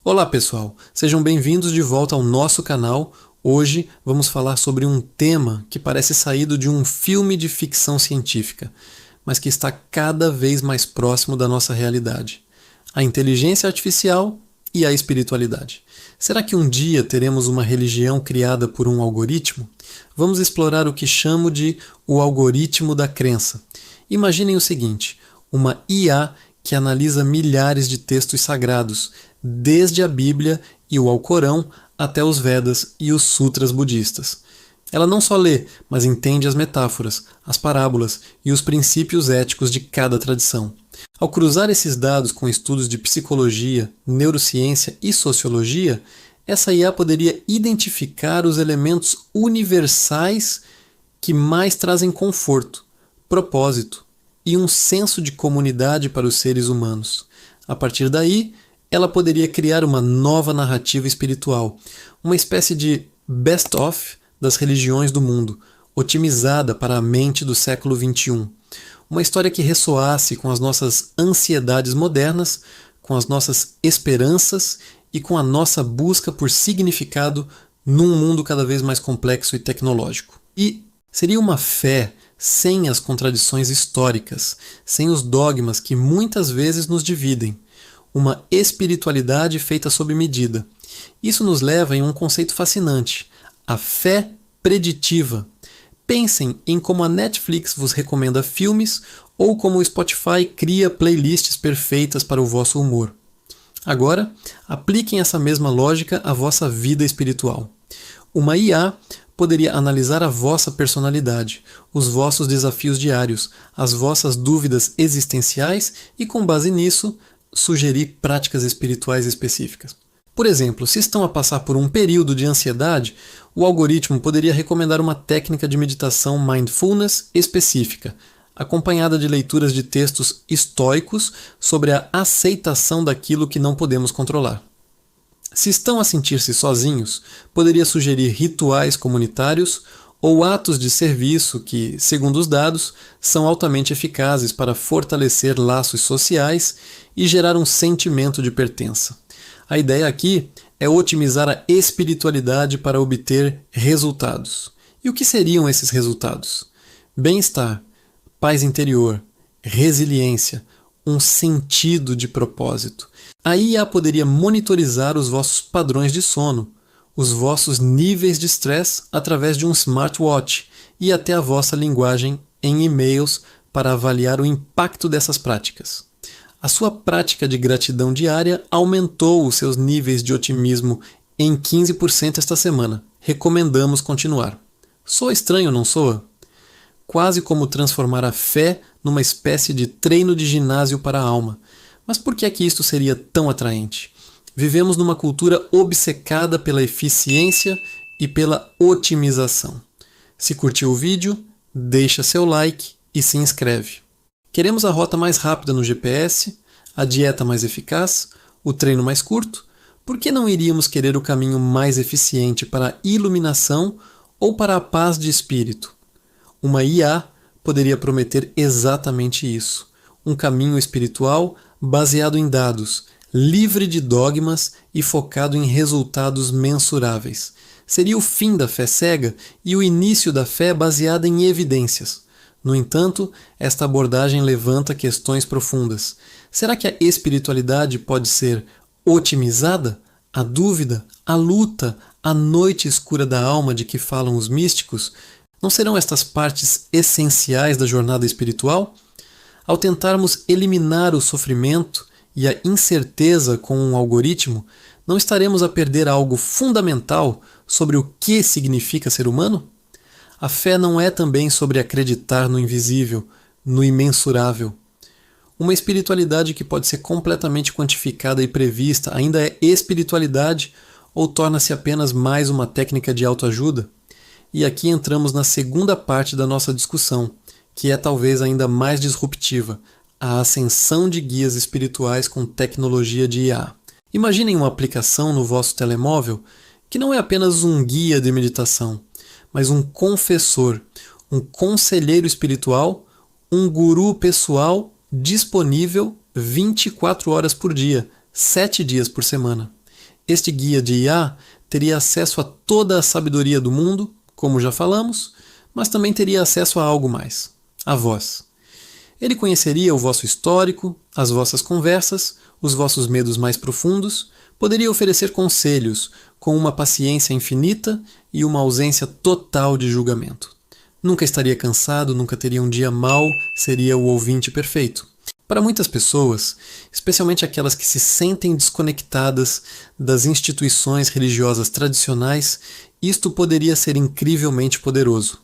Olá pessoal, sejam bem-vindos de volta ao nosso canal. Hoje vamos falar sobre um tema que parece saído de um filme de ficção científica, mas que está cada vez mais próximo da nossa realidade: a inteligência artificial e a espiritualidade. Será que um dia teremos uma religião criada por um algoritmo? Vamos explorar o que chamo de o algoritmo da crença. Imaginem o seguinte: uma IA que analisa milhares de textos sagrados, desde a Bíblia e o Alcorão até os Vedas e os Sutras budistas. Ela não só lê, mas entende as metáforas, as parábolas e os princípios éticos de cada tradição. Ao cruzar esses dados com estudos de psicologia, neurociência e sociologia, essa IA poderia identificar os elementos universais que mais trazem conforto, propósito e um senso de comunidade para os seres humanos. A partir daí, ela poderia criar uma nova narrativa espiritual, uma espécie de best-of das religiões do mundo, otimizada para a mente do século XXI. Uma história que ressoasse com as nossas ansiedades modernas, com as nossas esperanças e com a nossa busca por significado num mundo cada vez mais complexo e tecnológico. E seria uma fé sem as contradições históricas, sem os dogmas que muitas vezes nos dividem. Uma espiritualidade feita sob medida. Isso nos leva em um conceito fascinante: a fé preditiva. Pensem em como a Netflix vos recomenda filmes ou como o Spotify cria playlists perfeitas para o vosso humor. Agora, apliquem essa mesma lógica à vossa vida espiritual. Uma IA poderia analisar a vossa personalidade, os vossos desafios diários, as vossas dúvidas existenciais e, com base nisso, sugerir práticas espirituais específicas. Por exemplo, se estão a passar por um período de ansiedade, o algoritmo poderia recomendar uma técnica de meditação mindfulness específica, acompanhada de leituras de textos estoicos sobre a aceitação daquilo que não podemos controlar. Se estão a sentir-se sozinhos, poderia sugerir rituais comunitários ou atos de serviço que, segundo os dados, são altamente eficazes para fortalecer laços sociais e gerar um sentimento de pertença. A ideia aqui é otimizar a espiritualidade para obter resultados. E o que seriam esses resultados? Bem-estar, paz interior, resiliência, um sentido de propósito. A IA poderia monitorizar os vossos padrões de sono, os vossos níveis de estresse através de um smartwatch e até a vossa linguagem em e-mails para avaliar o impacto dessas práticas. A sua prática de gratidão diária aumentou os seus níveis de otimismo em 15% esta semana. Recomendamos continuar. Soa estranho, não soa? Quase como transformar a fé numa espécie de treino de ginásio para a alma. Mas por que é que isto seria tão atraente? Vivemos numa cultura obcecada pela eficiência e pela otimização. Se curtiu o vídeo, deixa seu like e se inscreve. Queremos a rota mais rápida no GPS, a dieta mais eficaz, o treino mais curto? Por que não iríamos querer o caminho mais eficiente para a iluminação ou para a paz de espírito? Uma IA poderia prometer exatamente isso: um caminho espiritual baseado em dados, livre de dogmas e focado em resultados mensuráveis. Seria o fim da fé cega e o início da fé baseada em evidências. No entanto, esta abordagem levanta questões profundas. Será que a espiritualidade pode ser otimizada? A dúvida, a luta, a noite escura da alma de que falam os místicos, não serão estas partes essenciais da jornada espiritual? Ao tentarmos eliminar o sofrimento e a incerteza com um algoritmo, não estaremos a perder algo fundamental sobre o que significa ser humano? A fé não é também sobre acreditar no invisível, no imensurável. Uma espiritualidade que pode ser completamente quantificada e prevista ainda é espiritualidade ou torna-se apenas mais uma técnica de autoajuda? E aqui entramos na segunda parte da nossa discussão, que é talvez ainda mais disruptiva: a ascensão de guias espirituais com tecnologia de IA. Imaginem uma aplicação no vosso telemóvel que não é apenas um guia de meditação, mas um confessor, um conselheiro espiritual, um guru pessoal disponível 24 horas por dia, 7 dias por semana. Este guia de IA teria acesso a toda a sabedoria do mundo, como já falamos, mas também teria acesso a algo mais: a voz. Ele conheceria o vosso histórico, as vossas conversas, os vossos medos mais profundos, poderia oferecer conselhos com uma paciência infinita e uma ausência total de julgamento. Nunca estaria cansado, nunca teria um dia mau, seria o ouvinte perfeito. Para muitas pessoas, especialmente aquelas que se sentem desconectadas das instituições religiosas tradicionais, isto poderia ser incrivelmente poderoso.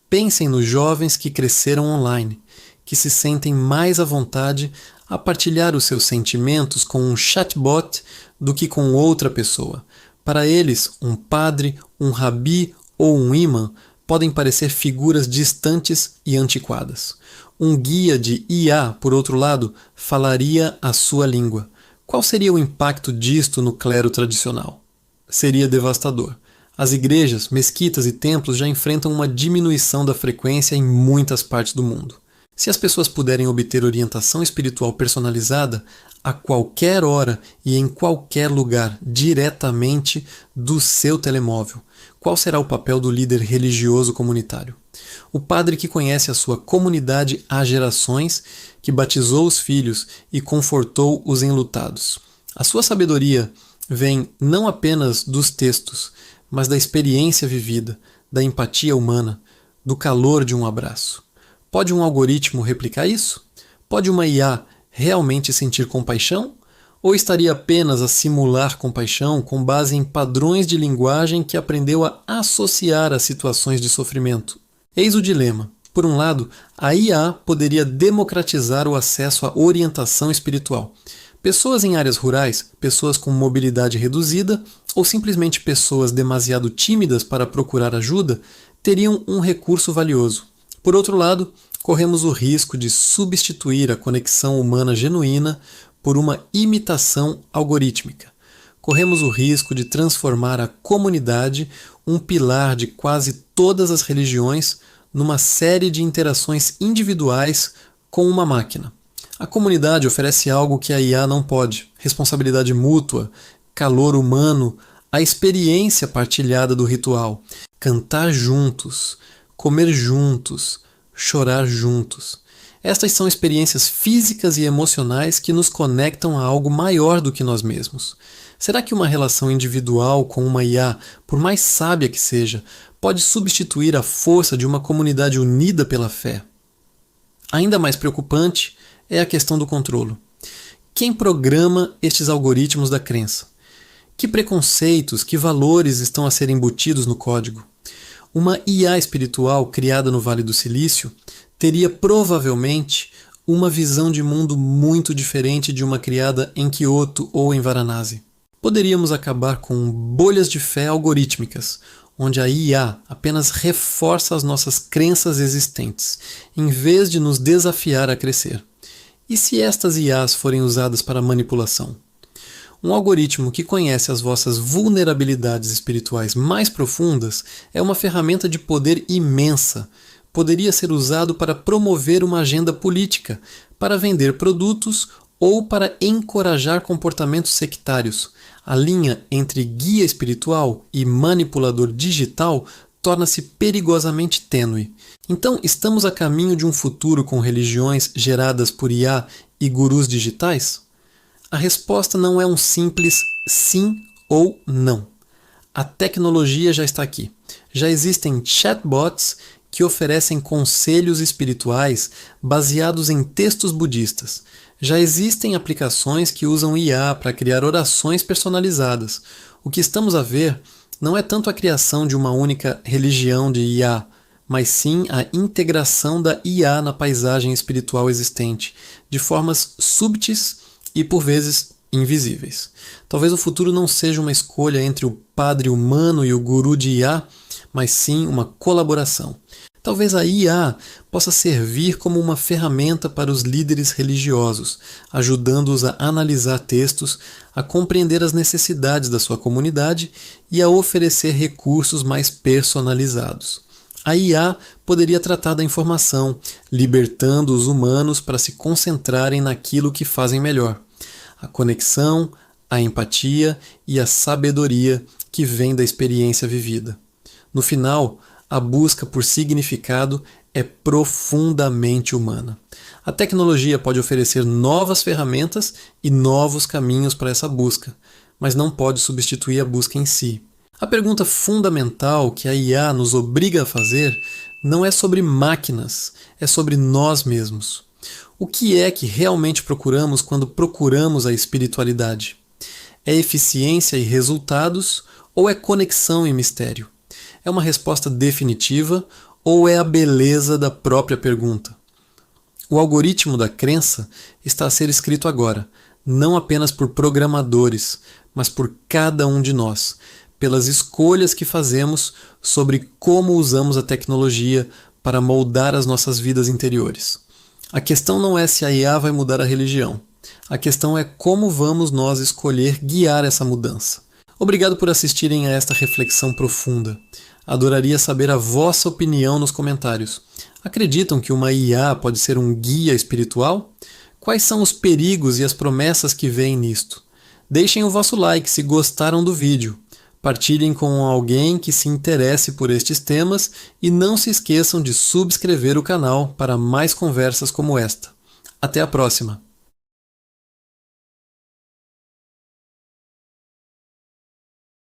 Pensem nos jovens que cresceram online, que se sentem mais à vontade a partilhar os seus sentimentos com um chatbot do que com outra pessoa. Para eles, um padre, um rabi ou um imã podem parecer figuras distantes e antiquadas. Um guia de IA, por outro lado, falaria a sua língua. Qual seria o impacto disto no clero tradicional? Seria devastador. As igrejas, mesquitas e templos já enfrentam uma diminuição da frequência em muitas partes do mundo. Se as pessoas puderem obter orientação espiritual personalizada a qualquer hora e em qualquer lugar, diretamente do seu telemóvel, qual será o papel do líder religioso comunitário? O padre que conhece a sua comunidade há gerações, que batizou os filhos e confortou os enlutados. A sua sabedoria vem não apenas dos textos, mas da experiência vivida, da empatia humana, do calor de um abraço. Pode um algoritmo replicar isso? Pode uma IA realmente sentir compaixão? Ou estaria apenas a simular compaixão com base em padrões de linguagem que aprendeu a associar a situações de sofrimento? Eis o dilema. Por um lado, a IA poderia democratizar o acesso à orientação espiritual. Pessoas em áreas rurais, pessoas com mobilidade reduzida ou simplesmente pessoas demasiado tímidas para procurar ajuda teriam um recurso valioso. Por outro lado, corremos o risco de substituir a conexão humana genuína por uma imitação algorítmica. Corremos o risco de transformar a comunidade, um pilar de quase todas as religiões, numa série de interações individuais com uma máquina. A comunidade oferece algo que a IA não pode: responsabilidade mútua, calor humano, a experiência partilhada do ritual, cantar juntos, comer juntos, chorar juntos. Estas são experiências físicas e emocionais que nos conectam a algo maior do que nós mesmos. Será que uma relação individual com uma IA, por mais sábia que seja, pode substituir a força de uma comunidade unida pela fé? Ainda mais preocupante é a questão do controle. Quem programa estes algoritmos da crença? Que preconceitos, que valores estão a ser embutidos no código? Uma IA espiritual criada no Vale do Silício teria provavelmente uma visão de mundo muito diferente de uma criada em Kyoto ou em Varanasi. Poderíamos acabar com bolhas de fé algorítmicas, onde a IA apenas reforça as nossas crenças existentes, em vez de nos desafiar a crescer. E se estas IAs forem usadas para manipulação? Um algoritmo que conhece as vossas vulnerabilidades espirituais mais profundas é uma ferramenta de poder imensa. Poderia ser usado para promover uma agenda política, para vender produtos ou para encorajar comportamentos sectários. A linha entre guia espiritual e manipulador digital torna-se perigosamente tênue. Então, estamos a caminho de um futuro com religiões geradas por IA e gurus digitais? A resposta não é um simples sim ou não. A tecnologia já está aqui. Já existem chatbots que oferecem conselhos espirituais baseados em textos budistas. Já existem aplicações que usam IA para criar orações personalizadas. O que estamos a ver não é tanto a criação de uma única religião de IA, mas sim a integração da IA na paisagem espiritual existente, de formas súbitas e, por vezes, invisíveis. Talvez o futuro não seja uma escolha entre o padre humano e o guru de IA, mas sim uma colaboração. Talvez a IA possa servir como uma ferramenta para os líderes religiosos, ajudando-os a analisar textos, a compreender as necessidades da sua comunidade e a oferecer recursos mais personalizados. A IA poderia tratar da informação, libertando os humanos para se concentrarem naquilo que fazem melhor: a conexão, a empatia e a sabedoria que vem da experiência vivida. No final, a busca por significado é profundamente humana. A tecnologia pode oferecer novas ferramentas e novos caminhos para essa busca, mas não pode substituir a busca em si. A pergunta fundamental que a IA nos obriga a fazer não é sobre máquinas, é sobre nós mesmos. O que é que realmente procuramos quando procuramos a espiritualidade? É eficiência e resultados ou é conexão e mistério? É uma resposta definitiva ou é a beleza da própria pergunta? O algoritmo da crença está a ser escrito agora, não apenas por programadores, mas por cada um de nós, pelas escolhas que fazemos sobre como usamos a tecnologia para moldar as nossas vidas interiores. A questão não é se a IA vai mudar a religião. A questão é como vamos nós escolher guiar essa mudança. Obrigado por assistirem a esta reflexão profunda. Adoraria saber a vossa opinião nos comentários. Acreditam que uma IA pode ser um guia espiritual? Quais são os perigos e as promessas que vêm nisto? Deixem o vosso like se gostaram do vídeo. Partilhem com alguém que se interesse por estes temas e não se esqueçam de subscrever o canal para mais conversas como esta. Até a próxima!